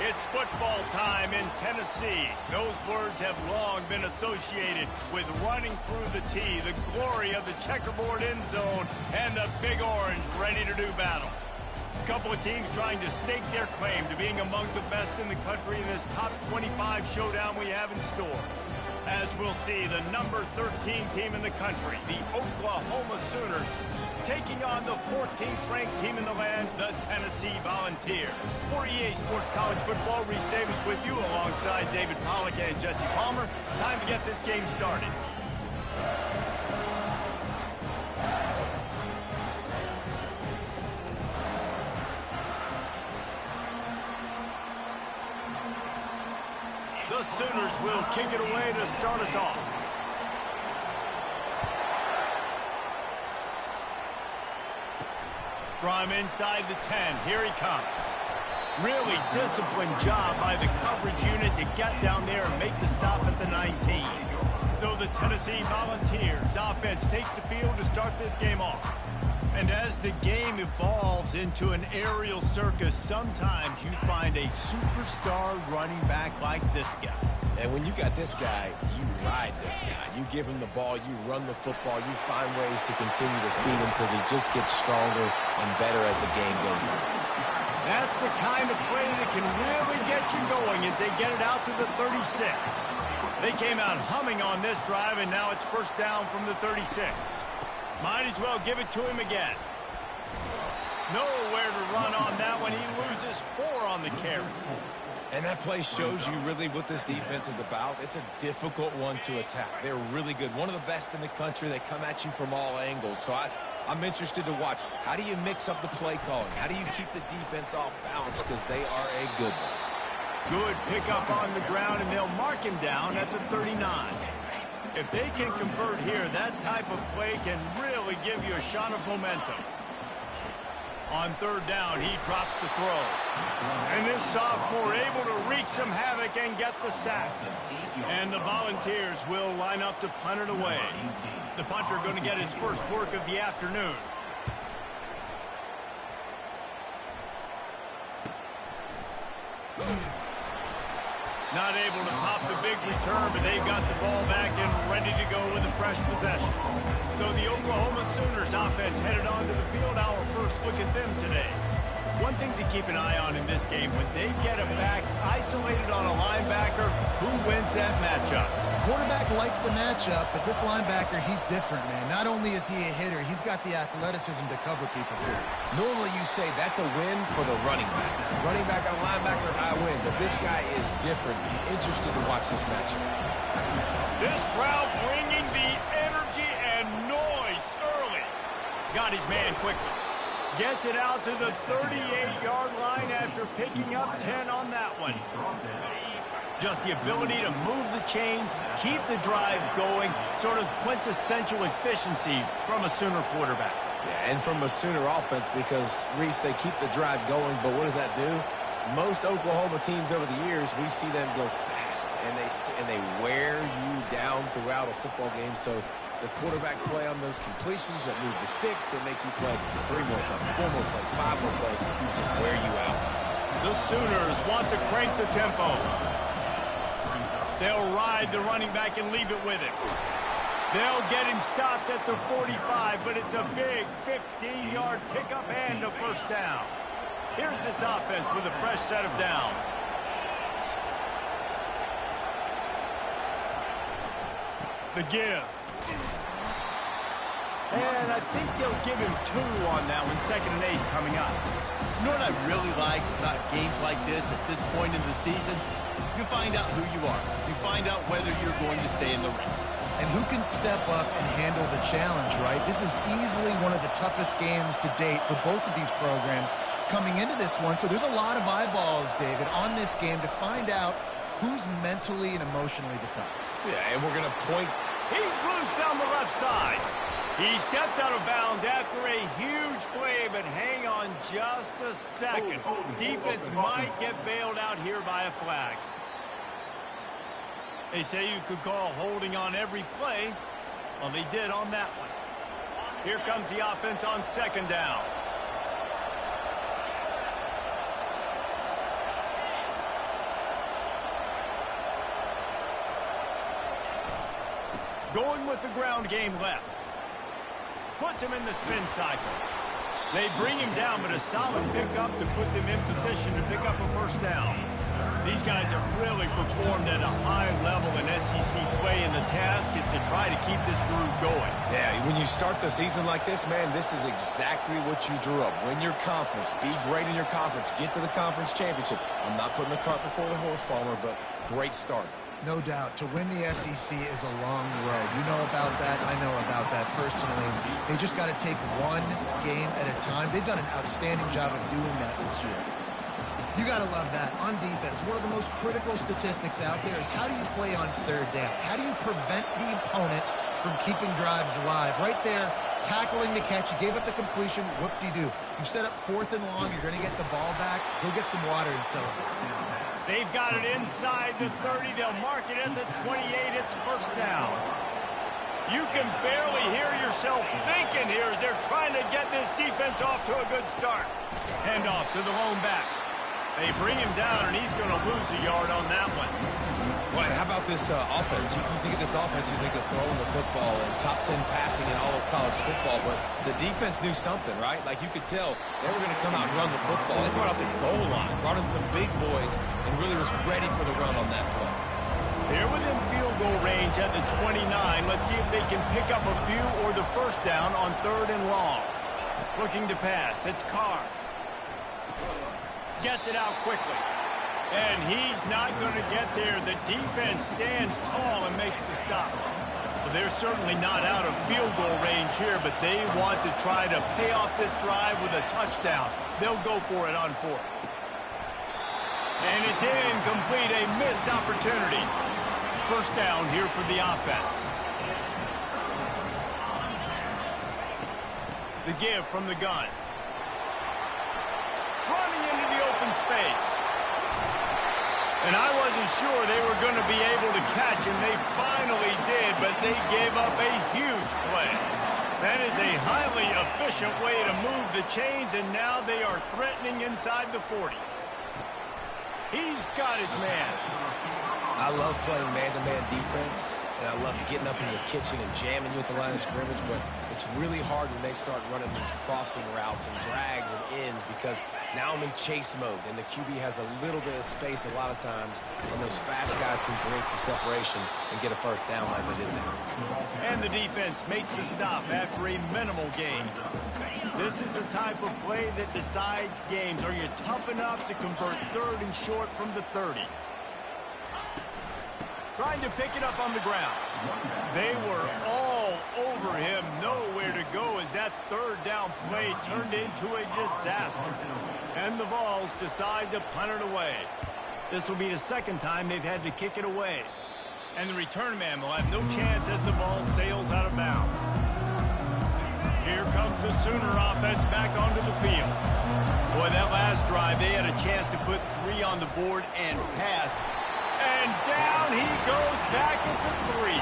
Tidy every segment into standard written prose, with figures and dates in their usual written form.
It's football time in Tennessee. Those words have long been associated with running through the tee, the glory of the checkerboard end zone, and the Big Orange ready to do battle. A couple of teams trying to stake their claim to being among the best in the country in this top 25 showdown we have in store. As we'll see, the number 13 team in the country, the Oklahoma Sooners, taking on the 14th ranked team in the land, the Tennessee Volunteers. For EA Sports College Football, Reese Davis with you alongside David Pollack and Jesse Palmer. Time to get this game started. The Sooners will kick it away to start us off. From inside the 10, here he comes. Really disciplined job by the coverage unit to get down there and make the stop at the 19. So the Tennessee Volunteers offense takes the field to start this game off. And as the game evolves into an aerial circus, sometimes you find a superstar running back like this guy. And when you got this guy, you ride this guy. You give him the ball, you run the football, you find ways to continue to feed him because he just gets stronger and better as the game goes on. That's the kind of play that can really get you going as they get it out to the 36. They came out humming on this drive, and now it's first down from the 36. Might as well give it to him again. Nowhere to run on that one. He loses 4 on the carry. And that play shows you really what this defense is about. It's a difficult one to attack. They're really good. One of the best in the country. They come at you from all angles. So I'm interested to watch. How do you mix up the play calling? How do you keep the defense off balance? Because they are a good one. Good pickup on the ground, and they'll mark him down at the 39. If they can convert here, that type of play can really give you a shot of momentum. On third down, he drops the throw. And this sophomore able to wreak some havoc and get the sack. And the Volunteers will line up to punt it away. The punter going to get his first work of the afternoon. Not able to pop the big return, but they've got the ball back and ready to go with a fresh possession. So the Oklahoma Sooners offense headed onto the field. Our first look at them today. One thing to keep an eye on in this game, when they get a back isolated on a linebacker, who wins that matchup? Quarterback likes the matchup, but this linebacker, he's different, man. Not only is he a hitter, he's got the athleticism to cover people, too. Normally you say that's a win for the running back. Running back and linebacker, I win. But this guy is different. Interested to watch this matchup. This crowd bringing the energy and noise early. Got his man quickly. Gets it out to the 38-yard line after picking up 10 on that one. Just the ability to move the chains, keep the drive going, sort of quintessential efficiency from a Sooner quarterback. Yeah, and from a Sooner offense because, Reese, they keep the drive going, but what does that do? Most Oklahoma teams over the years, we see them go fast, and they wear you down throughout a football game, so the quarterback play on those completions that move the sticks, they make you play 3 more plays, 4 more plays, 5 more plays, just wear you out. The Sooners want to crank the tempo. They'll ride the running back and leave it with him. They'll get him stopped at the 45, but it's a big 15-yard pickup and a first down. Here's this offense with a fresh set of downs. The give. And I think they'll give him 2 on that one, 2nd and 8 coming up. You know what I really like about games like this at this point in the season? You find out who you are. You find out whether you're going to stay in the race. And who can step up and handle the challenge, right? This is easily one of the toughest games to date for both of these programs coming into this one. So there's a lot of eyeballs, David, on this game to find out who's mentally and emotionally the toughest. Yeah, and we're going to point. He's loose down the left side. He steps out of bounds after a huge play, but hang on just a second. Defense might get bailed out here by a flag. They say you could call holding on every play. Well, they did on that one. Here comes the offense on 2nd down. Going with the ground game left. Puts him in the spin cycle. They bring him down, but a solid pickup to put them in position to pick up a first down. These guys have really performed at a high level in SEC play, and the task is to try to keep this groove going. Yeah, when you start the season like this, man, this is exactly what you drew up. Win your conference. Be great in your conference. Get to the conference championship. I'm not putting the cart before the horse, Palmer, but great start. No doubt. To win the SEC is a long road. You know about that. I know about that personally. They just got to take one game at a time. They've done an outstanding job of doing that this year. You got to love that. On defense, one of the most critical statistics out there is how do you play on third down? How do you prevent the opponent from keeping drives alive? Right there, tackling the catch. You gave up the completion. Whoop-de-doo. You set up 4th and long. You're going to get the ball back. Go get some water and celebrate. They've got it inside the 30. They'll mark it at the 28. It's first down. You can barely hear yourself thinking here as they're trying to get this defense off to a good start. Hand off to the lone back. They bring him down, and he's going to lose a yard on that one. Well, how about this offense? You think of this offense, you think of throwing the football and top 10 passing in all of college football, but the defense knew something, right? Like you could tell they were going to come out and run the football. They brought out the goal line, brought in some big boys, and really was ready for the run on that play. They're within field goal range at the 29. Let's see if they can pick up a few or the first down on 3rd and long. Looking to pass. It's Carr. Gets it out quickly. And he's not going to get there. The defense stands tall and makes the stop. Well, they're certainly not out of field goal range here, but they want to try to pay off this drive with a touchdown. They'll go for it on 4th. And it's incomplete, a missed opportunity. First down here for the offense. The give from the gun. Running into the open space. And I wasn't sure they were going to be able to catch him. They finally did, but they gave up a huge play. That is a highly efficient way to move the chains, and now they are threatening inside the 40. He's got his man. I love playing man-to-man defense, and I love getting up in your kitchen and jamming you at the line of scrimmage, but it's really hard when they start running these crossing routes and drags and ends because now I'm in chase mode, and the QB has a little bit of space a lot of times, and those fast guys can create some separation and get a first down like they did there. And the defense makes the stop after a minimal gain. This is the type of play that decides games. Are you tough enough to convert 3rd and short from the 30? Trying to pick it up on the ground. They were all over him. Nowhere to go as that 3rd down play turned into a disaster. And the Vols decide to punt it away. This will be the 2nd time they've had to kick it away. And the return man will have no chance as the ball sails out of bounds. Here comes the Sooner offense back onto the field. Boy, that last drive, they had a chance to put 3 on the board and passed. And down he goes back at the 3.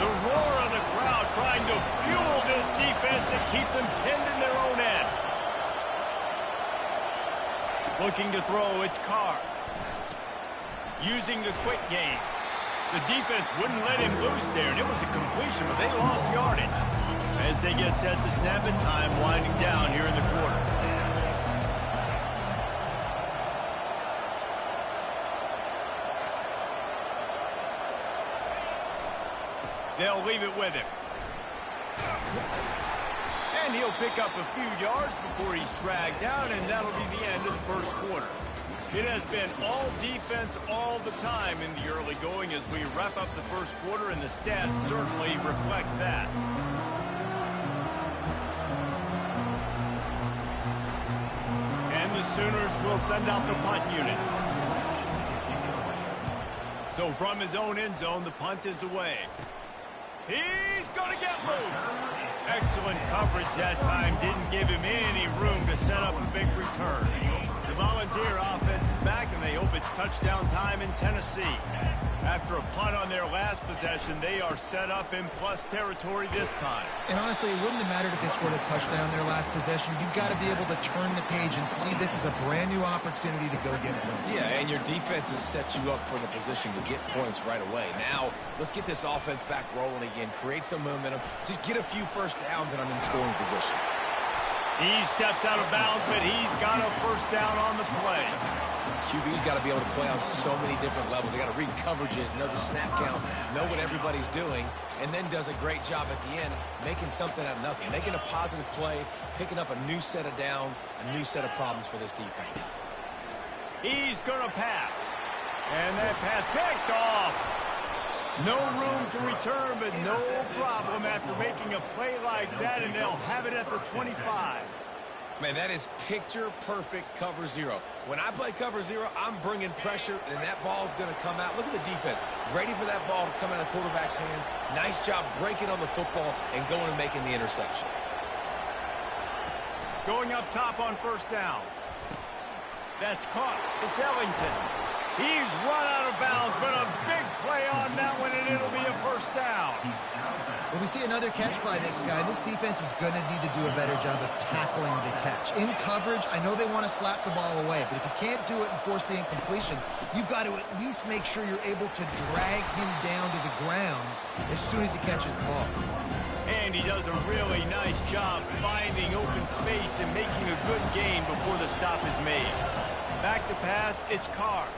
The roar of the crowd trying to fuel this defense to keep them pinned in their own end. Looking to throw, it's Carr. Using the quick game. The defense wouldn't let him loose there, and it was a completion, but they lost yardage. As they get set to snap it, time winding down here in the quarter. They'll leave it with him. And he'll pick up a few yards before he's dragged down, and that'll be the end of the first quarter. It has been all defense all the time in the early going as we wrap up the first quarter, and the stats certainly reflect that. And the Sooners will send out the punt unit. So from his own end zone, the punt is away. He's going to get loose. Excellent coverage that time. Didn't give him any room to set up a big return. The Volunteer offense is back, and they hope it's touchdown time in Tennessee. After a punt on their last possession, they are set up in plus territory this time. And honestly, it wouldn't have mattered if they scored a touchdown their last possession. You've got to be able to turn the page and see this is a brand new opportunity to go get points. Yeah, and your defense has set you up for the position to get points right away. Now, let's get this offense back rolling again, create some momentum, just get a few first downs, and I'm in scoring position. He steps out of bounds, but he's got a first down on the play. QB's got to be able to play on so many different levels. They got to read coverages, know the snap count, know what everybody's doing, and then does a great job at the end making something out of nothing, making a positive play, picking up a new set of downs, a new set of problems for this defense. He's going to pass. And that pass picked off. No room to return, but no problem after making a play like that, and they'll have it at the 25. Man, that is picture-perfect cover zero. When I play cover zero, I'm bringing pressure, and that ball's going to come out. Look at the defense. Ready for that ball to come out of the quarterback's hand. Nice job breaking on the football and going and making the interception. Going up top on first down. That's caught. It's Ellington. He's run out of bounds, but a big play on that one, and it'll be a first down. Well, we see another catch by this guy. This defense is going to need to do a better job of tackling the catch. In coverage, I know they want to slap the ball away, but if you can't do it and force the incompletion, you've got to at least make sure you're able to drag him down to the ground as soon as he catches the ball. And he does a really nice job finding open space and making a good gain before the stop is made. Back to pass, it's Carr.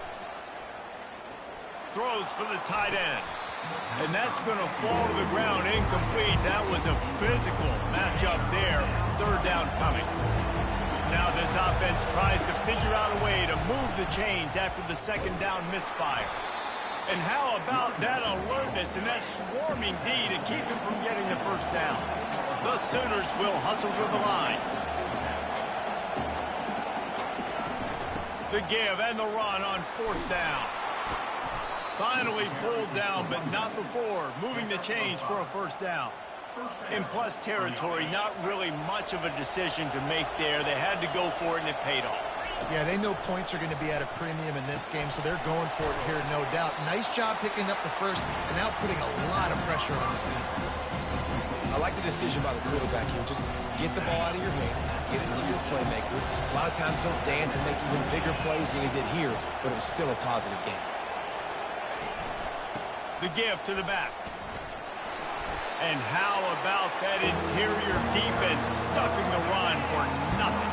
Throws for the tight end. And that's going to fall to the ground incomplete. That was a physical matchup there. Third down coming. Now this offense tries to figure out a way to move the chains after the second down misfire. And how about that alertness and that swarming D to keep him from getting the first down? The Sooners will hustle to the line. The give and the run on fourth down. Finally pulled down, but not before. Moving the chains for a first down. In plus territory, not really much of a decision to make there. They had to go for it, and it paid off. Yeah, they know points are going to be at a premium in this game, so they're going for it here, no doubt. Nice job picking up the first, and now putting a lot of pressure on this defense. I like the decision by the quarterback here. Just get the ball out of your hands, get it to your playmaker. A lot of times they'll dance and make even bigger plays than he did here, but it was still a positive game. The give to the back. And how about that interior defense stuffing the run for nothing?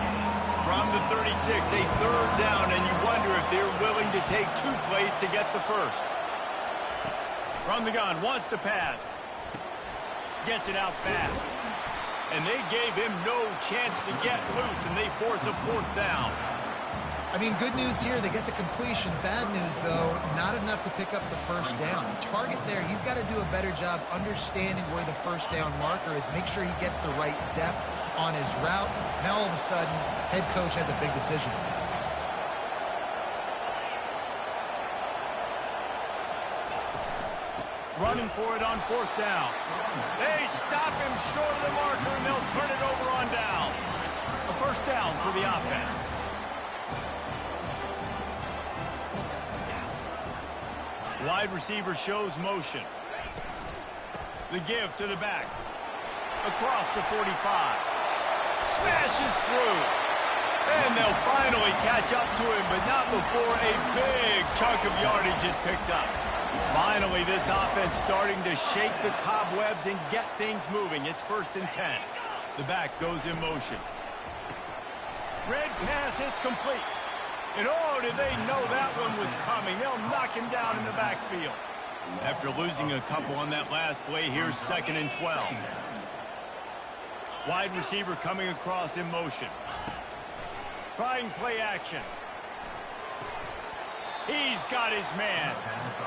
From the 36, a third down, and you wonder if they're willing to take two plays to get the first. From the gun, wants to pass. Gets it out fast. And they gave him no chance to get loose, and they force a fourth down. I mean, good news here, they get the completion. Bad news, though, not enough to pick up the first down. Target there, he's got to do a better job understanding where the first down marker is. Make sure he gets the right depth on his route. Now, all of a sudden, head coach has a big decision. Running for it on fourth down. They stop him short of the marker, and they'll turn it over on down. A first down for the offense. Wide receiver shows motion. The give to the back. Across the 45. Smashes through. And they'll finally catch up to him, but not before a big chunk of yardage is picked up. Finally, this offense starting to shake the cobwebs and get things moving. It's 1st and 10. The back goes in motion. Red pass, it's complete. And oh, did they know that one was coming. They'll knock him down in the backfield. After losing a couple on that last play, here's 2nd and 12. Wide receiver coming across in motion. Trying play action. He's got his man.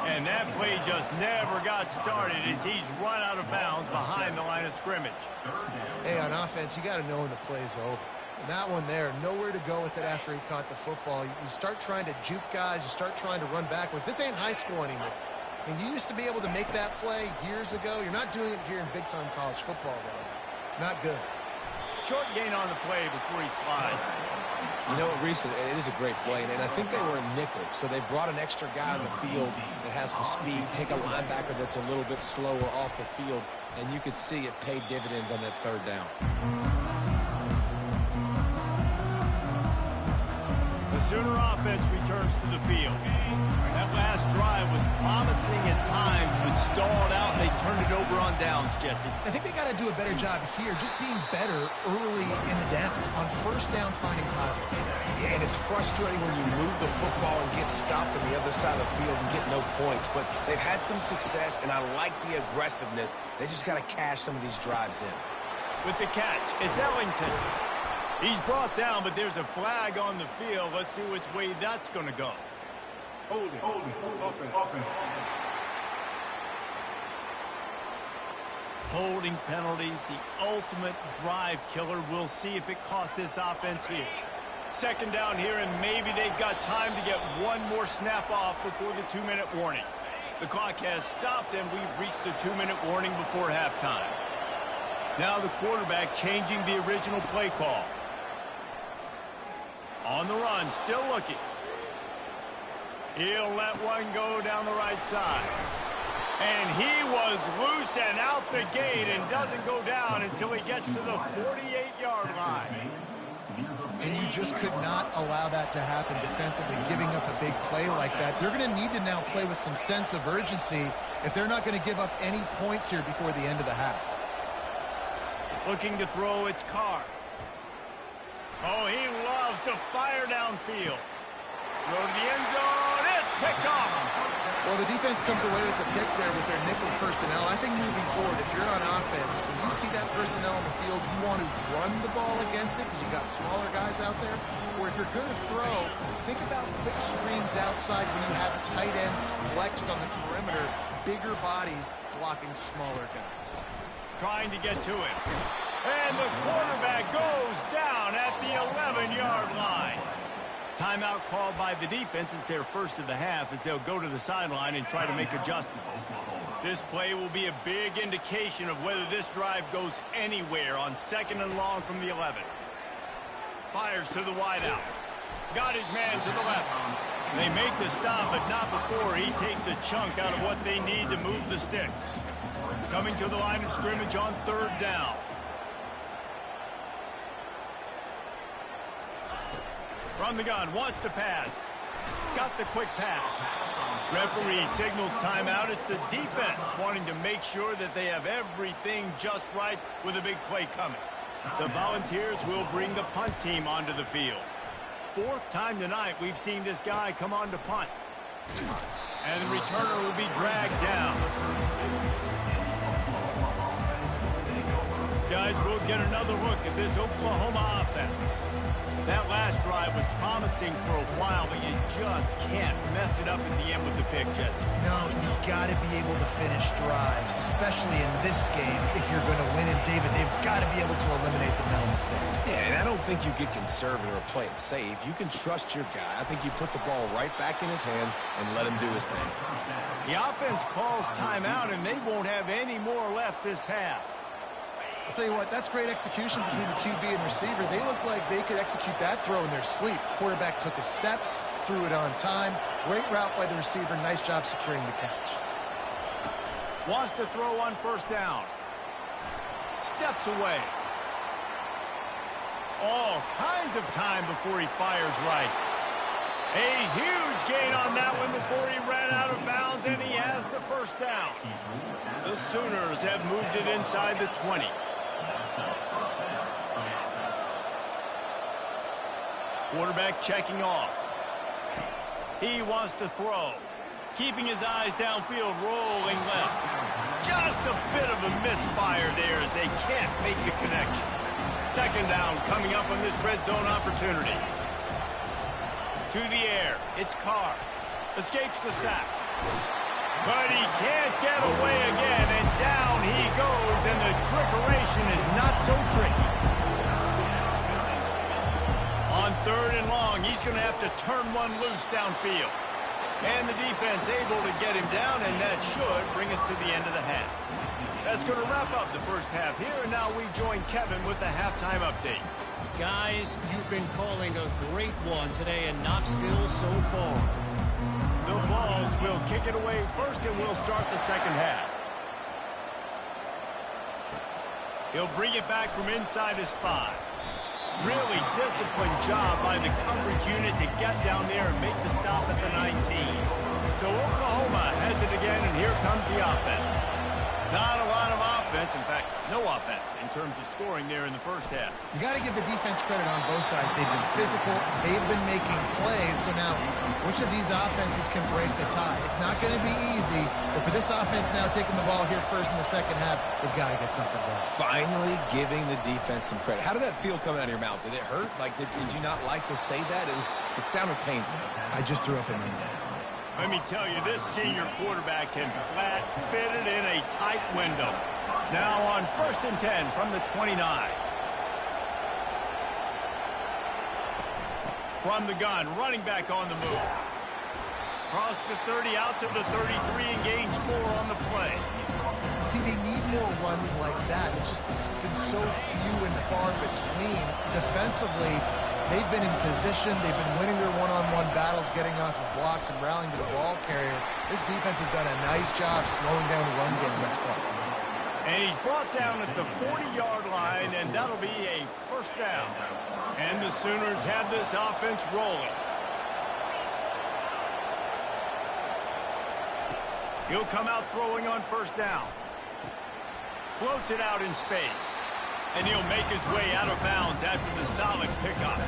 And that play just never got started as he's run out of bounds behind the line of scrimmage. Hey, on offense, you got to know when the play's over. That one there, nowhere to go with it after he caught the football. You start trying to juke guys. You start trying to run backward. This ain't high school anymore. I mean, you used to be able to make that play years ago. You're not doing it here in big-time college football, though. Not good. Short gain on the play before he slides. You know what, Reese, it is a great play, and I think they were in nickel, so they brought an extra guy on the field that has some speed, take a linebacker that's a little bit slower off the field, and you could see it paid dividends on that third down. The Sooner offense returns to the field. That last drive was promising at times, but stalled out, and they turned it over on downs, Jesse. I think they got to do a better job here, just being better early in the downs. On first down, finding positive. Yeah, and it's frustrating when you move the football and get stopped on the other side of the field and get no points. But they've had some success, and I like the aggressiveness. They just got to cash some of these drives in. With the catch, it's Ellington. He's brought down, but there's a flag on the field. Let's see which way that's going to go. Holding, open. Holding penalties, the ultimate drive killer. We'll see if it costs this offense here. Second down here, and maybe they've got time to get one more snap off before the 2-minute warning. The clock has stopped, and we've reached the 2-minute warning before halftime. Now the quarterback changing the original play call. On the run, still looking. He'll let one go down the right side. And he was loose and out the gate and doesn't go down until he gets to the 48-yard line. And you just could not allow that to happen defensively, giving up a big play like that. They're going to need to now play with some sense of urgency if they're not going to give up any points here before the end of the half. Looking to throw, it's Carr. Oh, he loves to fire downfield. Throw to the end zone, it's picked off. Well, the defense comes away with the pick there with their nickel personnel. I think moving forward, if you're on offense, when you see that personnel on the field, you want to run the ball against it because you got smaller guys out there. Or if you're going to throw, think about quick screens outside when you have tight ends flexed on the perimeter, bigger bodies blocking smaller guys. Trying to get to him. And the quarterback goes down at the 11-yard line. Timeout called by the defense. It's their first of the half as they'll go to the sideline and try to make adjustments. This play will be a big indication of whether this drive goes anywhere on 2nd and long from the 11. Fires to the wideout. Got his man to the left. They make the stop, but not before he takes a chunk out of what they need to move the sticks. Coming to the line of scrimmage on 3rd down. From the gun, wants to pass. Got the quick pass. Referee signals timeout. It's the defense wanting to make sure that they have everything just right with a big play coming. The Volunteers will bring the punt team onto the field. 4th time tonight we've seen this guy come on to punt. And the returner will be dragged down. Guys, we'll get another look at this Oklahoma offense. That last drive was promising for a while, but you just can't mess it up at the end with the pick, Jesse. No, you got to be able to finish drives, especially in this game. If you're going to win it, David, they've got to be able to eliminate the mental mistakes. Yeah, and I don't think you get conservative or play it safe. You can trust your guy. I think you put the ball right back in his hands and let him do his thing. The offense calls timeout, and they won't have any more left this half. I'll tell you what, that's great execution between the QB and receiver. They look like they could execute that throw in their sleep. Quarterback took his steps, threw it on time. Great route by the receiver. Nice job securing the catch. Wants to throw on 1st down. Steps away. All kinds of time before he fires right. A huge gain on that one before he ran out of bounds, and he has the 1st down. The Sooners have moved it inside the 20. Quarterback checking off. He wants to throw. Keeping his eyes downfield, rolling left. Just a bit of a misfire there as they can't make the connection. 2nd down coming up on this red zone opportunity. To the air, it's Carr. Escapes the sack. But he can't get away again, and down he goes, and the trickeration is not so tricky. On 3rd and long, he's going to have to turn one loose downfield. And the defense able to get him down, and that should bring us to the end of the half. That's going to wrap up the first half here, and now we join Kevin with the halftime update. Guys, you've been calling a great one today in Knoxville so far. The Vols will kick it away first, and we'll start the second half. He'll bring it back from inside his 5. Really disciplined job by the coverage unit to get down there and make the stop at the 19. So Oklahoma has it again, and here comes the offense. Not a lot of offense, in fact, no offense in terms of scoring there in the first half. You got to give the defense credit on both sides. They've been physical. They've been making plays. So now, which of these offenses can break the tie? It's not going to be easy, but for this offense now taking the ball here first in the second half, they've got to get something done. Finally giving the defense some credit. How did that feel coming out of your mouth? Did it hurt? Like, did you not like to say that? It sounded painful. I just threw up in my mouth. Let me tell you, this senior quarterback can flat fit it in a tight window. Now on 1st and 10 from the 29. From the gun, running back on the move. Cross the 30 out to the 33 and gains 4 on the play. See, they need more runs like that. It's been so few and far between. Defensively, they've been in position. They've been winning their one-on-one battles, getting off of blocks and rallying to the ball carrier. This defense has done a nice job slowing down the run game thus far. And he's brought down at the 40-yard line, and that'll be a first down. And the Sooners have this offense rolling. He'll come out throwing on first down. Floats it out in space. And he'll make his way out of bounds after the solid pickup.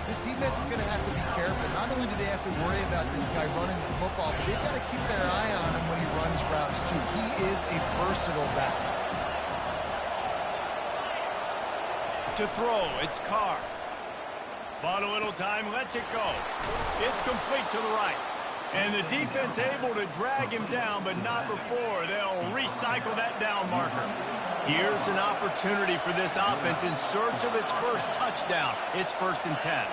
This defense is going to have to be careful. Not only do they have to worry about this guy running the football, but they've got to keep their eye on him when he runs routes, too. He is a versatile back. To throw, it's Carr. Bought a little time, lets it go. It's complete to the right. And the defense able to drag him down, but not before. They'll recycle that down marker. Here's an opportunity for this offense in search of its first touchdown. It's 1st and 10.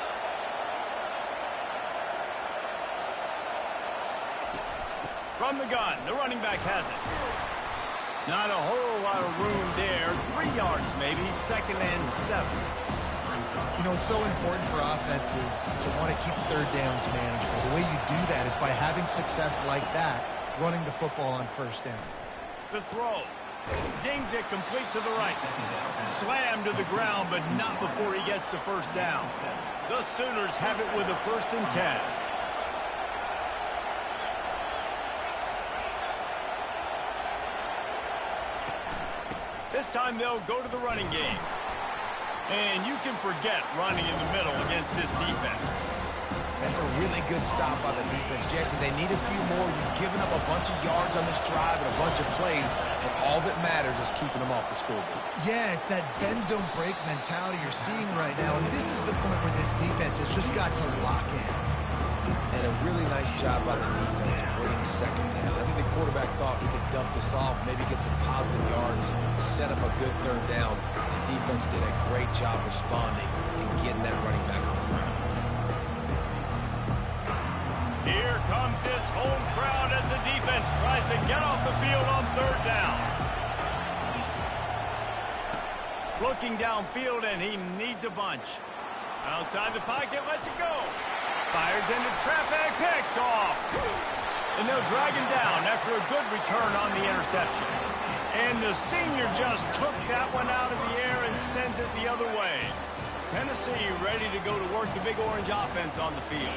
From the gun, the running back has it. Not a whole lot of room there. 3 yards maybe, 2nd and 7. You know, it's so important for offenses to want to keep third downs manageable. The way you do that is by having success like that, running the football on first down. The throw. Zings it complete to the right. Slammed to the ground, but not before he gets the first down. The Sooners have it with a 1st and 10. This time they'll go to the running game. And you can forget running in the middle against this defense. That's a really good stop by the defense, Jesse. They need a few more. You've given up a bunch of yards on this drive and a bunch of plays, and all that matters is keeping them off the scoreboard. Yeah, it's that bend, don't break mentality you're seeing right now, and this is the point where this defense has just got to lock in. And a really nice job by the defense winning second down. I think the quarterback thought he could dump this off, maybe get some positive yards, set up a good third down. The defense did a great job responding and getting that running back on the ground. Here comes this home crowd as the defense tries to get off the field on 3rd down. Looking downfield, and he needs a bunch. Outside the pocket, lets it go. Fires into traffic, picked off. And they'll drag him down after a good return on the interception. And the senior just took that one out of the air and sends it the other way. Tennessee ready to go to work the Big Orange offense on the field.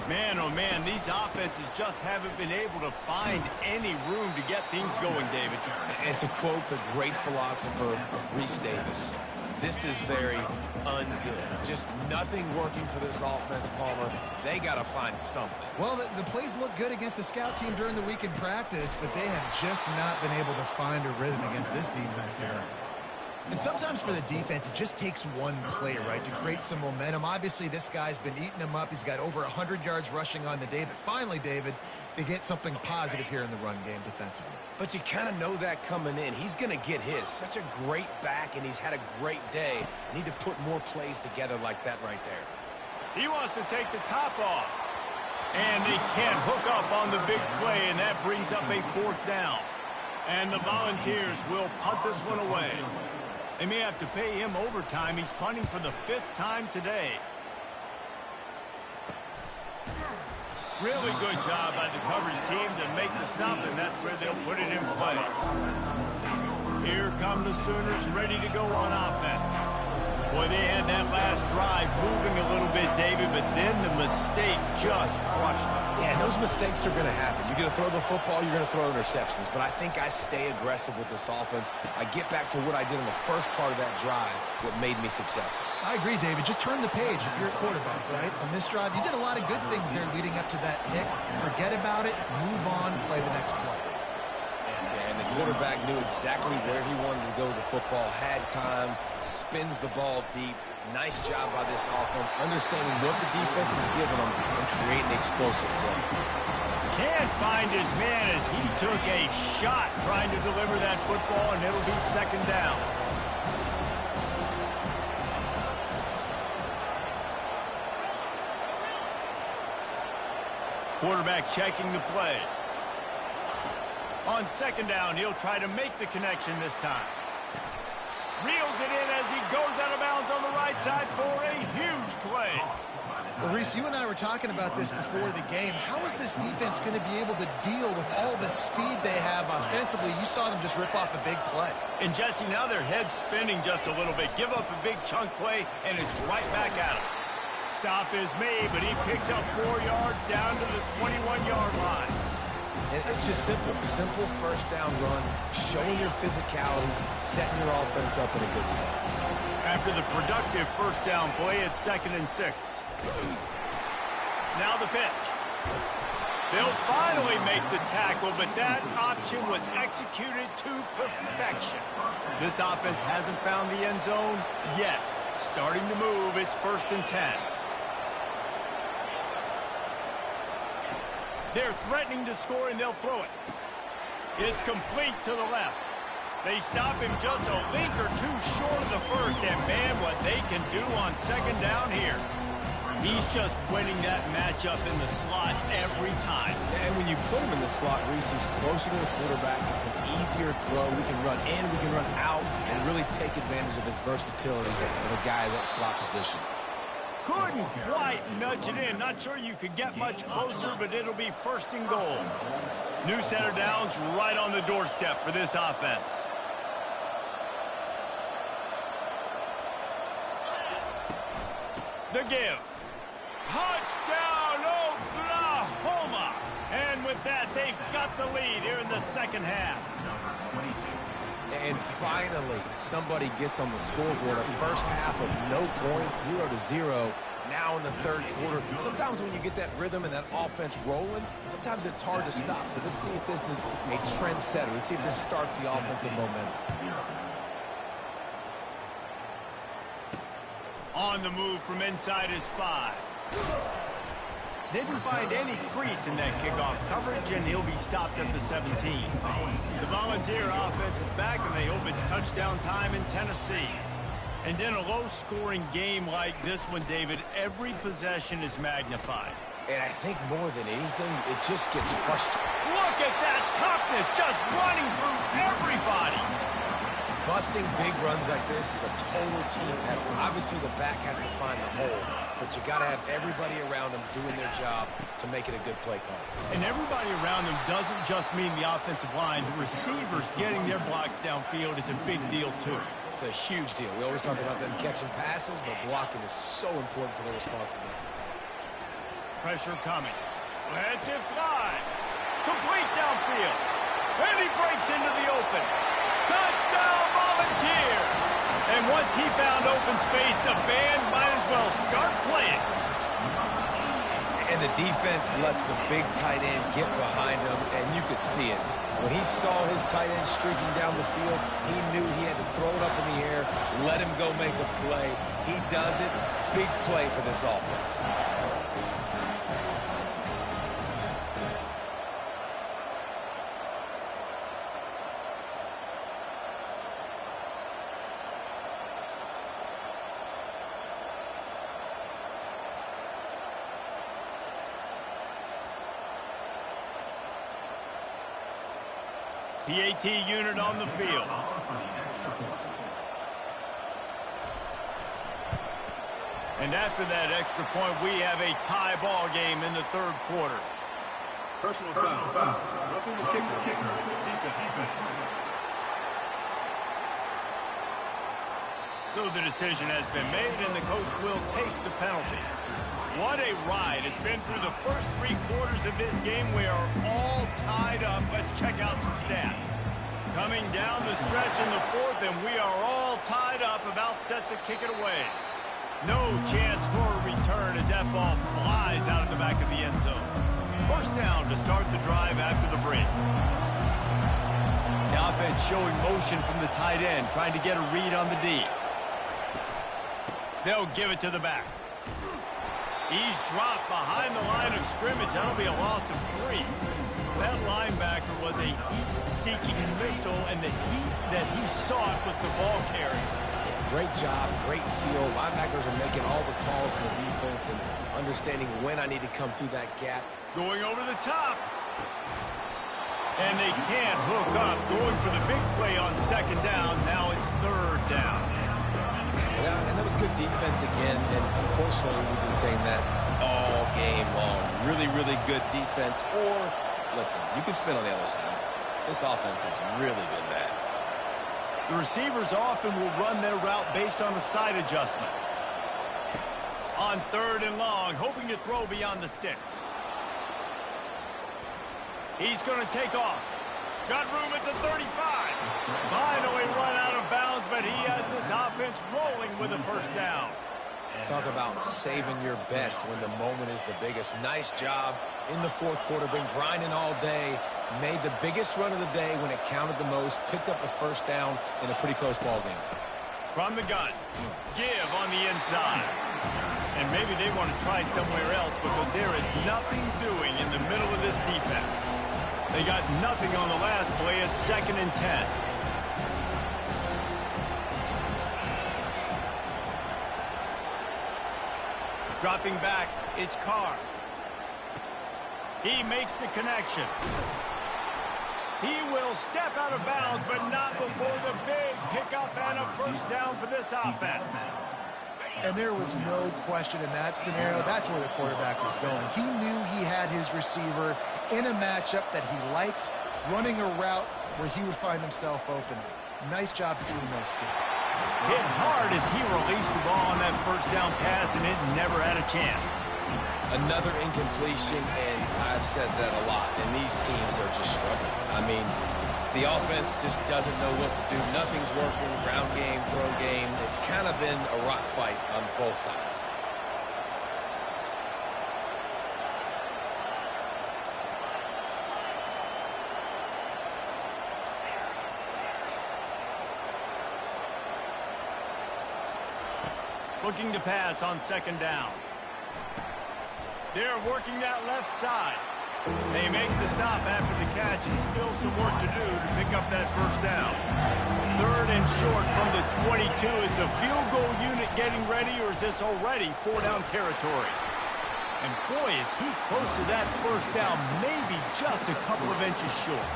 Man, oh man, these offenses just haven't been able to find any room to get things going, David. And to quote the great philosopher, Reese Davis, this is very ungood. Just nothing working for this offense, Palmer. They got to find something. Well, the plays look good against the scout team during the week in practice, but they have just not been able to find a rhythm against this defense today. And sometimes for the defense, it just takes one play, right, to create some momentum. Obviously, this guy's been eating them up. He's got over 100 yards rushing on the day. But finally, David, they get something positive here in the run game defensively. But you kind of know that coming in. He's going to get his. Such a great back, and he's had a great day. Need to put more plays together like that right there. He wants to take the top off. And they can't hook up on the big play, and that brings up a 4th down. And the Volunteers will punt this one away. They may have to pay him overtime. He's punting for the 5th time today. Really good job by the coverage team to make the stop, and that's where they'll put it in play. Here come the Sooners ready to go on offense. Boy, they had that last drive moving a little bit, David, but then the mistake just crushed them. Yeah, and those mistakes are going to happen. You're going to throw the football, you're going to throw interceptions. But I think I stay aggressive with this offense. I get back to what I did in the first part of that drive, what made me successful. I agree, David. Just turn the page if you're a quarterback, right? On this drive, you did a lot of good things there leading up to that pick. Forget about it, move on, play the next play. And the quarterback knew exactly where he wanted to go with the football, had time, spins the ball deep. Nice job by this offense, understanding what the defense is giving them and creating explosive play. Can't find his man as he took a shot trying to deliver that football, and it'll be 2nd down. Quarterback checking the play. On 2nd down, he'll try to make the connection this time. Reels it in as he goes out of bounds on the right side for a huge play. Well, Reese, you and I were talking about this before the game. How is this defense going to be able to deal with all the speed they have offensively? You saw them just rip off a big play. And, Jesse, now their head's spinning just a little bit. Give up a big chunk play, and it's right back at him. Stop is made, but he picks up 4 yards down to the 21-yard line. And it's just simple. Simple first down run, showing your physicality, setting your offense up in a good spot. After the productive first down play, it's 2nd and 6. Now the pitch. They'll finally make the tackle, but that option was executed to perfection. This offense hasn't found the end zone yet. Starting to move, it's 1st and 10. They're threatening to score, and they'll throw it. It's complete to the left. They stop him just a link or two short of the first, and man, what they can do on 2nd down here. He's just winning that matchup in the slot every time. And when you put him in the slot, Reese, he's closer to the quarterback. It's an easier throw. We can run in, we can run out, and really take advantage of his versatility of the guy in that slot position. Couldn't quite nudge it in. Not sure you could get much closer, but it'll be 1st and goal. New center downs right on the doorstep for this offense. The give. Touchdown, Oklahoma! And with that, they've got the lead here in the 2nd half. And finally, somebody gets on the scoreboard. A first half of no points, 0-0. Now in the 3rd quarter. Sometimes when you get that rhythm and that offense rolling, sometimes it's hard to stop. So let's see if this is a trendsetter. Let's see if this starts the offensive momentum. On the move from inside his 5. Didn't find any crease in that kickoff coverage, and he'll be stopped at the 17. The Volunteer offense is back, and they hope it's touchdown time in Tennessee. And in a low-scoring game like this one, David, every possession is magnified. And I think more than anything, it just gets frustrating. Look at that toughness, just running through everybody. Busting big runs like this is a total team effort. Obviously, the back has to find the hole, but you got to have everybody around them doing their job to make it a good play call. And everybody around them doesn't just mean the offensive line. The receivers getting their blocks downfield is a big deal, too. It's a huge deal. We always talk about them catching passes, but blocking is so important for their responsibilities. Pressure coming. Lets it fly. Complete downfield. And he breaks into the open. Touchdown, Volunteers! And once he found open space, the band might as well start playing. And the defense lets the big tight end get behind him, and you could see it. When he saw his tight end streaking down the field, he knew he had to throw it up in the air, let him go make a play. He does it. Big play for this offense. PAT unit on the field. And after that extra point, we have a tie ball game in the third quarter. Personal foul. Roughing the kicker. Defense. So the decision has been made, and the coach will take the penalty. What a ride. It's been through the first 3 quarters of this game. We are all tied up. Let's check out some stats. Coming down the stretch in the fourth, and we are all tied up, about set to kick it away. No chance for a return as that ball flies out of the back of the end zone. First down to start the drive after the break. The offense showing motion from the tight end, trying to get a read on the D. They'll give it to the back. He's dropped behind the line of scrimmage. That'll be a loss of 3. That linebacker was a heat-seeking missile, and the heat that he sought was the ball carrier. Great job, great feel. Linebackers are making all the calls in the defense and understanding when I need to come through that gap. Going over the top. And they can't hook up. Going for the big play on second down. Now it's third down. Yeah, and that was good defense again. And unfortunately, we've been saying that all game long. Really, really good defense. Or, listen, you can spin on the other side. This offense has really been bad. The receivers often will run their route based on a side adjustment. On third and long, hoping to throw beyond the sticks. He's going to take off. Got room at the 35. Finally run out of bounds, but he has this offense rolling with a first down. Talk about saving your best when the moment is the biggest. Nice job in the fourth quarter. Been grinding all day. Made the biggest run of the day when it counted the most. Picked up the first down in a pretty close ball game. From the gun. Give on the inside. And maybe they want to try somewhere else because there is nothing doing in the middle of this defense. They got nothing on the last play. It's 2nd and 10. Dropping back, it's Carr. He makes the connection. He will step out of bounds, but not before the big pickup and a first down for this offense. And there was no question in that scenario. That's where the quarterback was going. He knew he had his receiver in a matchup that he liked, running a route where he would find himself open. Nice job between those two. Hit hard as he released the ball on that first down pass, and it never had a chance. Another incompletion, and I've said that a lot, and these teams are just struggling. I mean, the offense just doesn't know what to do. Nothing's working, ground game, throw game. It's kind of been a rock fight on both sides. Looking to pass on second down. They're working that left side. They make the stop after the catch, and still some work to do to pick up that first down. Third and short from the 22. Is the field goal unit getting ready, or is this already 4-down territory? And boy, is he close to that first down, maybe just a couple of inches short.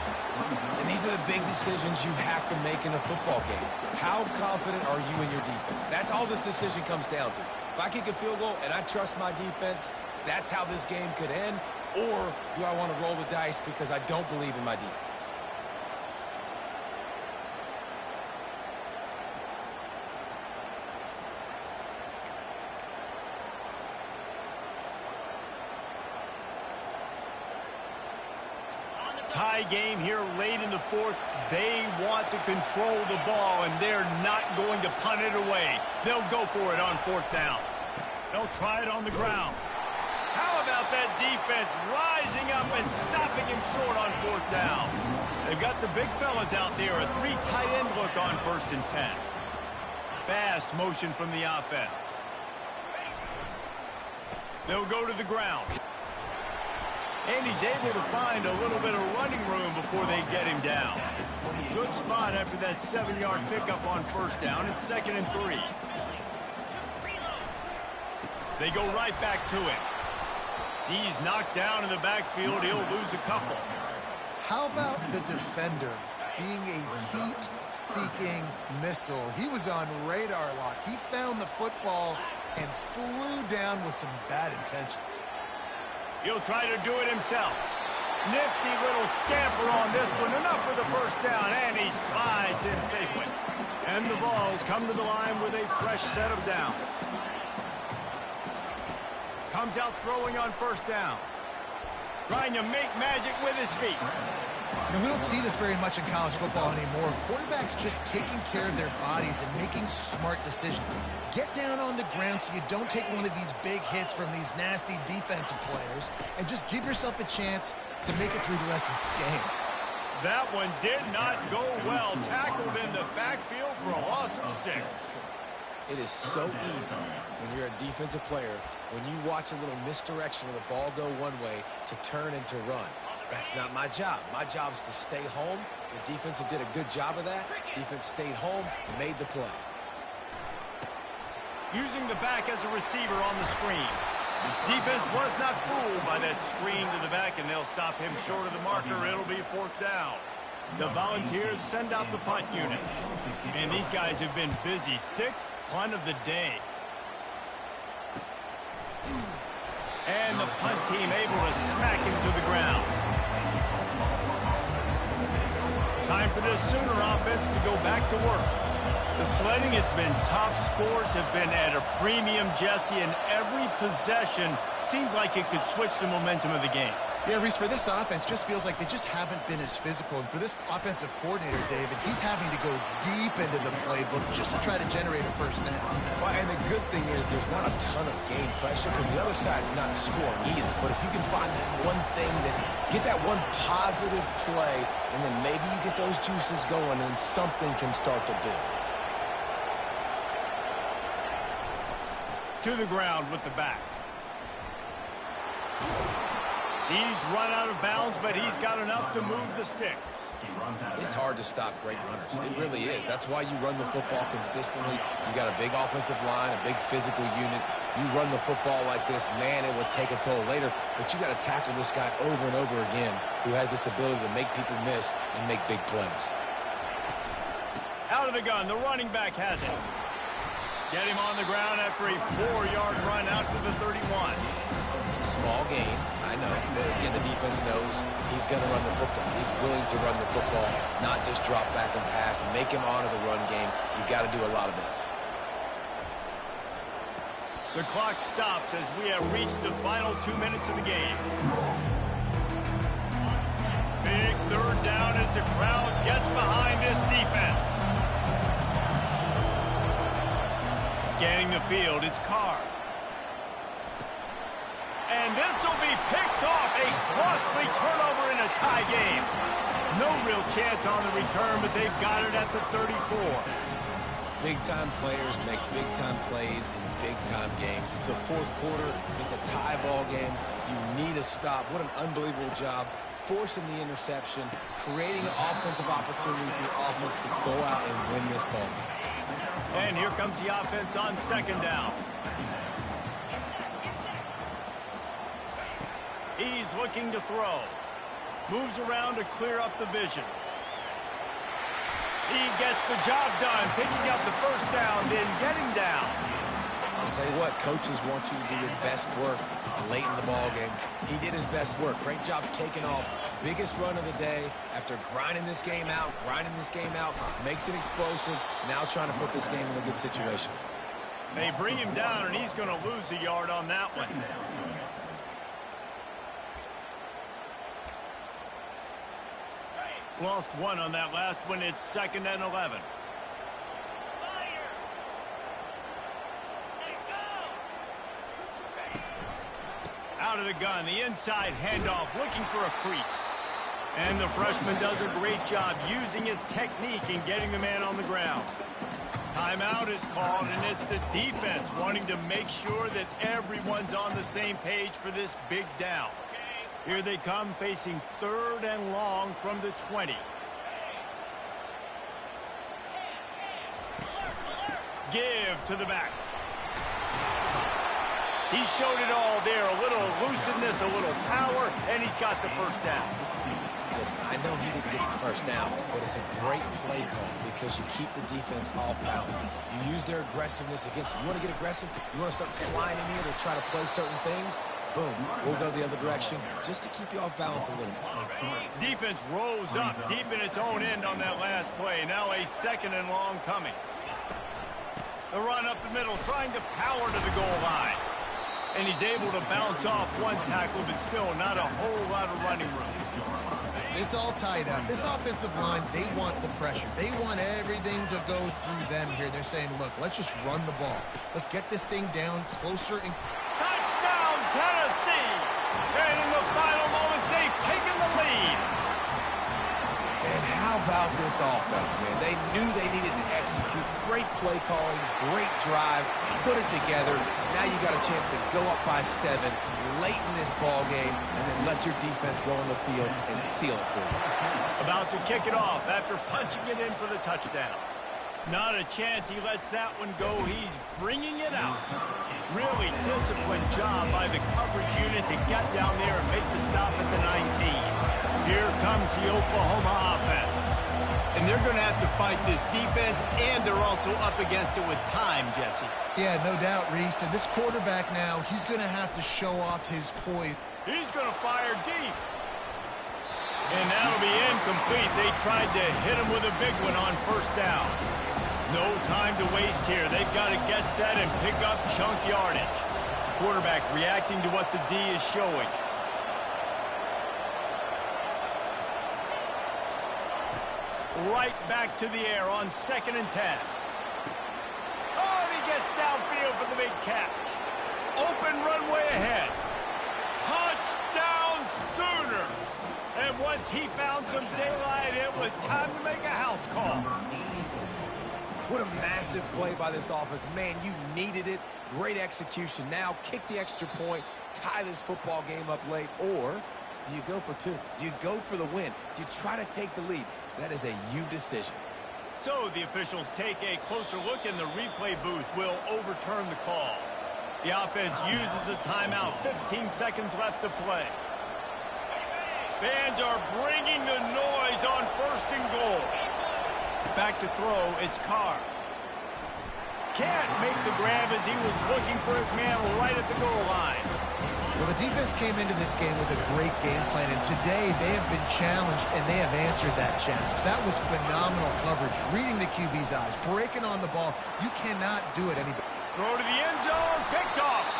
And these are the big decisions you have to make in a football game. How confident are you in your defense? That's all this decision comes down to. If I kick a field goal and I trust my defense, that's how this game could end. Or do I want to roll the dice because I don't believe in my defense? Tie game here late in the fourth. They want to control the ball, and they're not going to punt it away. They'll go for it on fourth down. They'll try it on the ground. How about that defense rising up and stopping him short on fourth down? They've got the big fellas out there, a 3 tight end look on 1st and 10. Fast motion from the offense. They'll go to the ground. And he's able to find a little bit of running room before they get him down. Good spot after that 7-yard pickup on first down. It's 2nd and 3. They go right back to him. He's knocked down in the backfield. He'll lose a couple. How about the defender being a heat-seeking missile. He was on radar lock. He found the football and flew down with some bad intentions. He'll try to do it himself. Nifty little scamper on this one. Enough for the first down, and he slides in safely. And the Vols come to the line with a fresh set of downs. Comes out throwing on first down. Trying to make magic with his feet. And we don't see this very much in college football anymore. Quarterbacks just taking care of their bodies and making smart decisions. Get down on the ground so you don't take one of these big hits from these nasty defensive players, and just give yourself a chance to make it through the rest of this game. That one did not go well. Tackled in the backfield for a loss of 6. It is so easy when you're a defensive player, when you watch a little misdirection of the ball go one way, to turn and to run. That's not my job. My job is to stay home. The defense did a good job of that. Defense stayed home and made the play. Using the back as a receiver on the screen. Defense was not fooled by that screen to the back, and they'll stop him short of the marker. It'll be fourth down. The Volunteers send out the punt unit. And these guys have been busy. 6th punt of the day. And the punt team able to smack him to the ground. Time for this Sooner offense to go back to work. The sledding has been tough. Scores have been at a premium, Jesse, and every possession seems like it could switch the momentum of the game. Yeah, Reese, for this offense, just feels like they just haven't been as physical. And for this offensive coordinator, David, he's having to go deep into the playbook just to try to generate a first down. Well, and the good thing is there's not a ton of game pressure because the other side's not scoring either. But if you can find that one thing, get that one positive play, and then maybe you get those juices going and something can start to build. To the ground with the back. He's run out of bounds, but he's got enough to move the sticks. It's hard to stop great runners. It really is. That's why you run the football consistently. You got a big offensive line, a big physical unit. You run the football like this, man, it will take a toll later. But you got to tackle this guy over and over again who has this ability to make people miss and make big plays. Out of the gun, the running back has it. Get him on the ground after a 4-yard run out to the 31. Small gain, I know, but again, the defense knows he's going to run the football. He's willing to run the football, not just drop back and pass and make him honor the run game. You've got to do a lot of this. The clock stops as we have reached the final 2 minutes of the game. Big third down as the crowd gets behind this defense. Scanning the field, it's Carr. And this will be picked off. A costly turnover in a tie game. No real chance on the return, but they've got it at the 34. Big-time players make big-time plays in big-time games. It's the fourth quarter. It's a tie ball game. You need a stop. What an unbelievable job. Forcing the interception, creating an offensive opportunity for your offense to go out and win this ball game. And here comes the offense on second down. He's looking to throw. Moves around to clear up the vision. He gets the job done, picking up the first down, then getting down. I'll tell you what, coaches want you to do your best work late in the ball game. He did his best work. Great job taking off. Biggest run of the day after grinding this game out, makes it explosive, now trying to put this game in a good situation. They bring him down, and he's going to lose a yard on that one. Lost one on that last one. It's 2nd and 11. Out of the gun, the inside handoff, looking for a crease. And the freshman does a great job using his technique and getting the man on the ground. Timeout is called, and it's the defense wanting to make sure that everyone's on the same page for this big down. Here they come, facing 3rd and long from the 20. Give to the back. He showed it all there. A little elusiveness, a little power, and he's got the first down. listen, I know he didn't get the first down, but it's a great play call because you keep the defense off balance. You use their aggressiveness against them. You want to get aggressive? You want to start flying in here to try to play certain things? Boom, we'll go the other direction just to keep you off balance a little bit. Defense rose up deep in its own end on that last play. Now a 2nd and long coming. The run up the middle, trying to power to the goal line. And he's able to bounce off one tackle, but still not a whole lot of running room. It's all tied up. This offensive line, they want the pressure. They want everything to go through them here. They're saying, look, let's just run the ball. Let's get this thing down closer. And Touchdown, Tennessee! And in the final moments, they've taken the lead. And how about this offense, man? They knew they needed to execute. Great play calling, great drive, put it together. Now you got a chance to go up by 7 late in this ball game and then let your defense go on the field and seal it for you. About to kick it off after punching it in for the touchdown. Not a chance he lets that one go. He's bringing it out. Really disciplined job by the coverage unit to get down there and make the stop at the 19. Here comes the Oklahoma offense. And they're going to have to fight this defense, and they're also up against it with time, Jesse. yeah, no doubt, Reese. And this quarterback now, he's going to have to show off his poise. He's going to fire deep. And that'll be incomplete. They tried to hit him with a big one on 1st down. No time to waste here. They've got to get set and pick up chunk yardage. Quarterback reacting to what the D is showing. Right back to the air on 2nd and 10. Oh, and he gets downfield for the big catch. Open runway ahead. Touchdown Sooners! And once he found some daylight, it was time to make a house call. What a massive play by this offense. Man, you needed it. Great execution. Now kick the extra point, tie this football game up late, or do you go for 2? Do you go for the win? Do you try to take the lead? That is a you decision. So the officials take a closer look, and the replay booth will overturn the call. The offense uses a timeout. 15 seconds left to play. Fans are bringing the noise on 1st and goal. Back to throw, it's Carr. Can't make the grab as he was looking for his man right at the goal line. Well, the defense came into this game with a great game plan, and today they have been challenged, and they have answered that challenge. That was phenomenal coverage, reading the QB's eyes, breaking on the ball. You cannot do it any better. Throw to the end zone, picked off.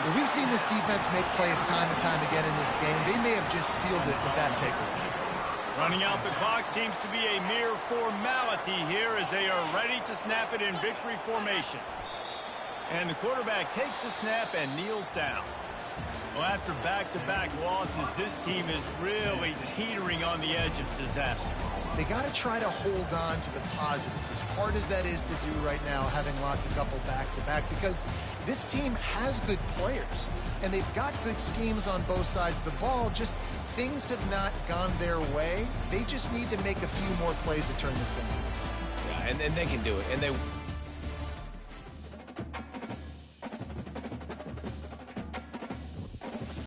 Well, we've seen this defense make plays time and time again in this game. They may have just sealed it with that takeaway. Running out the clock seems to be a mere formality here as they are ready to snap it in victory formation. And the quarterback takes the snap and kneels down. Well, after back-to-back losses, this team is really teetering on the edge of disaster. They got to try to hold on to the positives, as hard as that is to do right now, having lost a couple back-to-back, because this team has good players, and they've got good schemes on both sides of the ball. Just things have not gone their way. They just need to make a few more plays to turn this thing. Yeah, and they can do it. And they